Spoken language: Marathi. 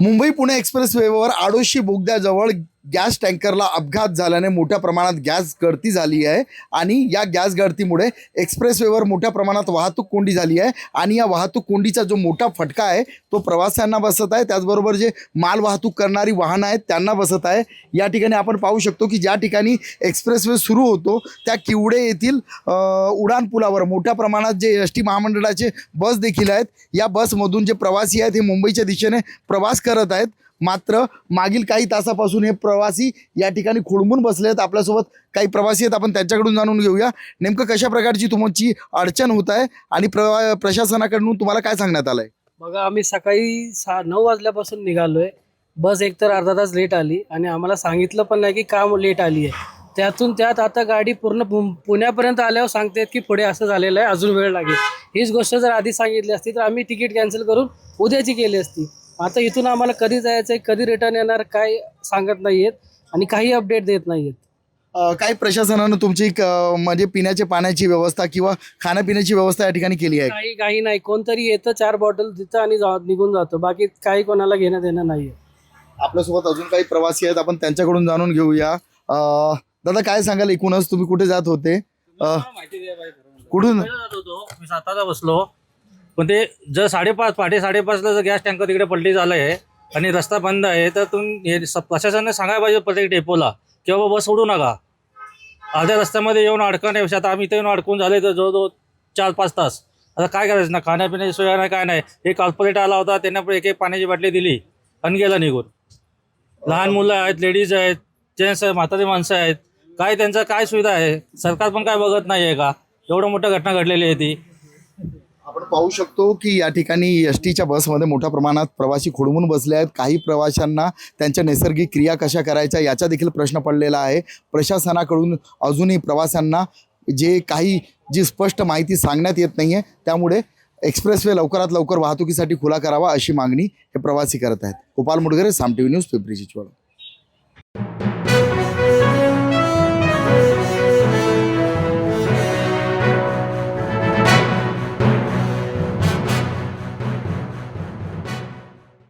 मुंबई पुणे एक्सप्रेसवेवर आडोशी बोगद्याजवळ गॅस टँकरला अपघात झाल्याने मोठ्या प्रमाणात गॅस गळती झाली आहे आणि या गॅस गळतीमुळे एक्सप्रेसवेवर मोठ्या प्रमाणात वाहतूक कोंडी झाली आहे आणि या वाहतूक कोंडीचा जो मोठा फटका आहे तो प्रवाशांना बसत आहे, त्याचबरोबर जे माल वाहतूक करणारी वाहनं आहेत त्यांना बसत आहे। या ठिकाणी आपण पाहू शकतो की ज्या ठिकाणी एक्सप्रेसवे सुरू होतो त्या किवडे येथील उडान पुलावर मोठ्या प्रमाणात जे एस.टी. महामंडळाचे बस देखील आहेत, या बसमधून जे प्रवासी आहेत हे मुंबईच्या दिशेने प्रवास करत आहेत। मात्र मागील काही तासापासून हे प्रवासी या ठिकाणी खोळंबून बसले आहेत। आपल्यासोबत काही प्रवासी आहेत, आपण त्यांच्याकडून जाणून घेऊया नेमकं कशा प्रकारची तुमची अडचण होत आहे आणि प्रशासनाकडून तुम्हाला काय सांगण्यात आलं आहे। बघा, आम्ही सकाळी 9 वाजल्यापासून निघालोय। बस एकतर अर्धा तास लेट आली आणि आम्हाला सांगितलं पण नाही की का लेट आली आहे। त्यात आता गाडी पूर्ण पुण्यापर्यंत आल्यावर सांगतात की पुढे असं झालेलं आहे, अजून वेळ लागेल। हीच गोष्ट जर आधी सांगितली असती तर आम्ही तिकीट कॅन्सल करून उद्याची केली असती। आता इथून आम्हाला कधी जायचं आहे, कधी रिटर्न येणार काही सांगत नाही आहेत आणि काही अपडेट देत नाही आहेत। काही प्रशासनानं तुमची म्हणजे पिण्याच्या पाण्याची व्यवस्था किंवा खाण्यापिण्याची व्यवस्था या ठिकाणी केली आहे? काही नाही, कोणतरी येतं 4 बॉटल देतं आणि निघून जातो, बाकी काही कोणाला घेणं देणं नाही आहे। आपल्यासोबत अजून काही प्रवासी आहेत, आपण त्यांच्याकडून जाणून घेऊया। दादा, काय सांगाल, एकूणच तुम्ही कुठे जात होते? कुठून जात होतो मी? सातारा बसलो, पण ते जर 5:30 पहाटे 5:30ला जर गॅस टँकर तिकडे पलटी झालं आहे आणि रस्ता बंद आहे तर तुम्ही प्रशासनाने सांगायला पाहिजे प्रत्येक डेपोला की बाबा बस सोडू नका। अर्ध्या रस्त्यामध्ये येऊन अडकण्यापेक्षा आता आम्ही इथे येऊन अडकून झाले तर जवळजवळ 4-5 तास। आता काय करायचं ना, खाण्यापिण्याची सोय नाही, काय नाही। एक कॉर्पोरेट आला होता, त्यांना पण एक पाण्याची बाटली दिली आणि गेला निघून। लहान मुलं आहेत, लेडीज आहेत, जेंट्स आहेत, म्हातारी माणसं आहेत, काय त्यांचं काय सुविधा आहे? सरकार पण काय बघत नाही आहे का? एवढं मोठं घटना घडलेली आहे ती। आपण पाहू शकतो की या ठिकाणी एस.टीच्या बसमध्ये मोठ्या प्रमाणात प्रवासी खोळंबून बसले आहेत। काही प्रवाशांना त्यांच्या नैसर्गिक क्रिया कशा करायच्या याचा देखील प्रश्न पडलेला आहे। प्रशासनाकडून अजूनही प्रवाशांना जी स्पष्ट माहिती सांगण्यात येत नाही आहे, त्यामुळे एक्सप्रेसवे लवकरात लवकर वाहतुकीसाठी खुला करावा अशी मागणी हे प्रवासी करत आहेत। गोपाल मुडगरे, साम टीव्ही न्यूज, पिंपरी चिंचवड।